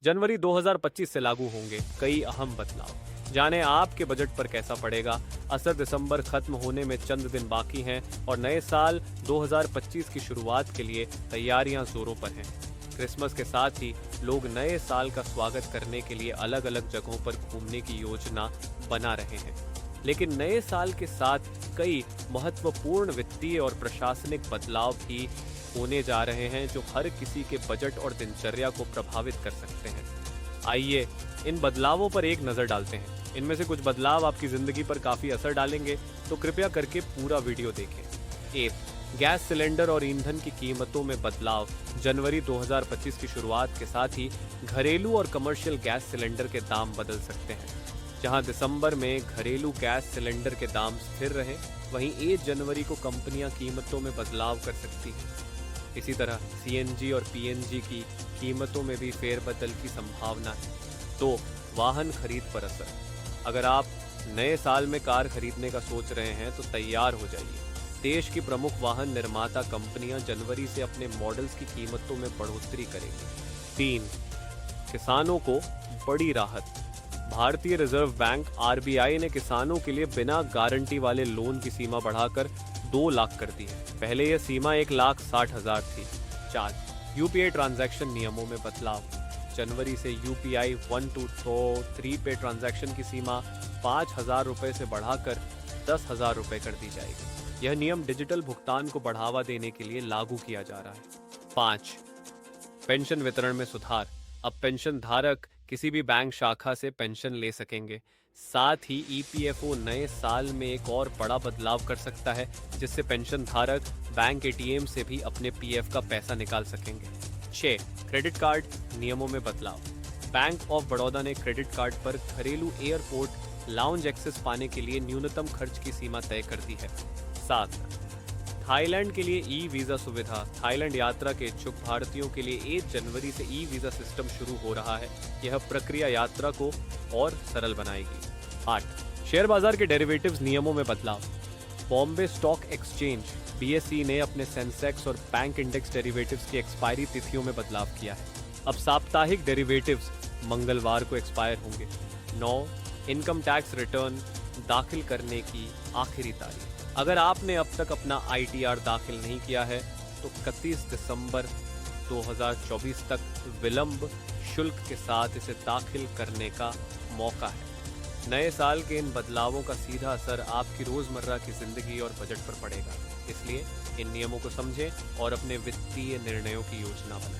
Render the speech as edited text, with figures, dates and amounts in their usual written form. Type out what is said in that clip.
जनवरी 2025 से लागू होंगे कई अहम बदलाव। जाने आपके बजट पर कैसा पड़ेगा। असर दिसंबर खत्म होने में चंद दिन बाकी हैं और नए साल 2025 की शुरुआत के लिए तैयारियां जोरों पर हैं। क्रिसमस के साथ ही लोग नए साल का स्वागत करने के लिए अलग अलग जगहों पर घूमने की योजना बना रहे हैं। लेकिन नए साल के साथ कई महत्वपूर्ण वित्तीय और प्रशासनिक बदलाव भी होने जा रहे हैं जो हर किसी के बजट और दिनचर्या को प्रभावित कर सकते हैं। आइए इन बदलावों पर एक नज़र डालते हैं। इनमें से कुछ बदलाव आपकी ज़िंदगी पर काफ़ी असर डालेंगे, तो कृपया करके पूरा वीडियो देखें। 1. गैस सिलेंडर और ईंधन की कीमतों में बदलाव। जनवरी 2025 की शुरुआत के साथ ही घरेलू और कमर्शियल गैस सिलेंडर के दाम बदल सकते हैं। जहां दिसंबर में घरेलू गैस सिलेंडर के दाम स्थिर रहे, वहीं 1 जनवरी को कंपनियां कीमतों में बदलाव कर सकती हैं। इसी तरह सीएनजी और पीएनजी की कीमतों में भी फेरबदल की संभावना है। तो वाहन खरीद पर असर। अगर आप नए साल में कार खरीदने का सोच रहे हैं तो तैयार हो जाइए। देश की प्रमुख वाहन निर्माता कंपनियां जनवरी से अपने मॉडल्स की कीमतों में बढ़ोतरी करेंगी। 3. किसानों को बड़ी राहत। भारतीय रिजर्व बैंक आरबीआई ने किसानों के लिए बिना गारंटी वाले लोन की सीमा बढ़ाकर 2 लाख कर दी है। पहले यह सीमा 1,60,000 थी। 4. यूपीआई ट्रांजैक्शन नियमों में बदलाव। जनवरी से यूपीआई 1 to 3 पे ट्रांजैक्शन की सीमा 5,000 रुपये से बढ़ाकर 10,000 रुपये कर दी जाएगी। यह नियम डिजिटल भुगतान को बढ़ावा देने के लिए लागू किया जा रहा है। 5. पेंशन वितरण में सुधार। अब पेंशन धारक किसी भी बैंक शाखा से पेंशन ले सकेंगे। साथ ही ईपीएफओ नए साल में एक और बड़ा बदलाव कर सकता है, जिससे पेंशन धारक बैंक एटीएम से भी अपने पीएफ का पैसा निकाल सकेंगे। 6. क्रेडिट कार्ड नियमों में बदलाव। बैंक ऑफ बड़ौदा ने क्रेडिट कार्ड पर घरेलू एयरपोर्ट लाउंज एक्सेस पाने के लिए न्यूनतम खर्च की सीमा तय कर दी है। 7. थाईलैंड के लिए ई वीज़ा सुविधा। थाईलैंड यात्रा के इच्छुक भारतीयों के लिए 1 जनवरी से ई वीज़ा सिस्टम शुरू हो रहा है। यह प्रक्रिया यात्रा को और सरल बनाएगी। 8. शेयर बाजार के डेरिवेटिव्स नियमों में बदलाव। बॉम्बे स्टॉक एक्सचेंज बीएसई ने अपने सेंसेक्स और बैंक इंडेक्स डेरिवेटिव्स की एक्सपायरी तिथियों में बदलाव किया है। अब साप्ताहिक डेरिवेटिव्स मंगलवार को एक्सपायर होंगे। 9. इनकम टैक्स रिटर्न दाखिल करने की आखिरी तारीख। अगर आपने अब तक अपना आईटीआर दाखिल नहीं किया है तो 31 दिसंबर 2024 तक विलंब शुल्क के साथ इसे दाखिल करने का मौका है। नए साल के इन बदलावों का सीधा असर आपकी रोजमर्रा की जिंदगी और बजट पर पड़ेगा, इसलिए इन नियमों को समझें और अपने वित्तीय निर्णयों की योजना बनाएं।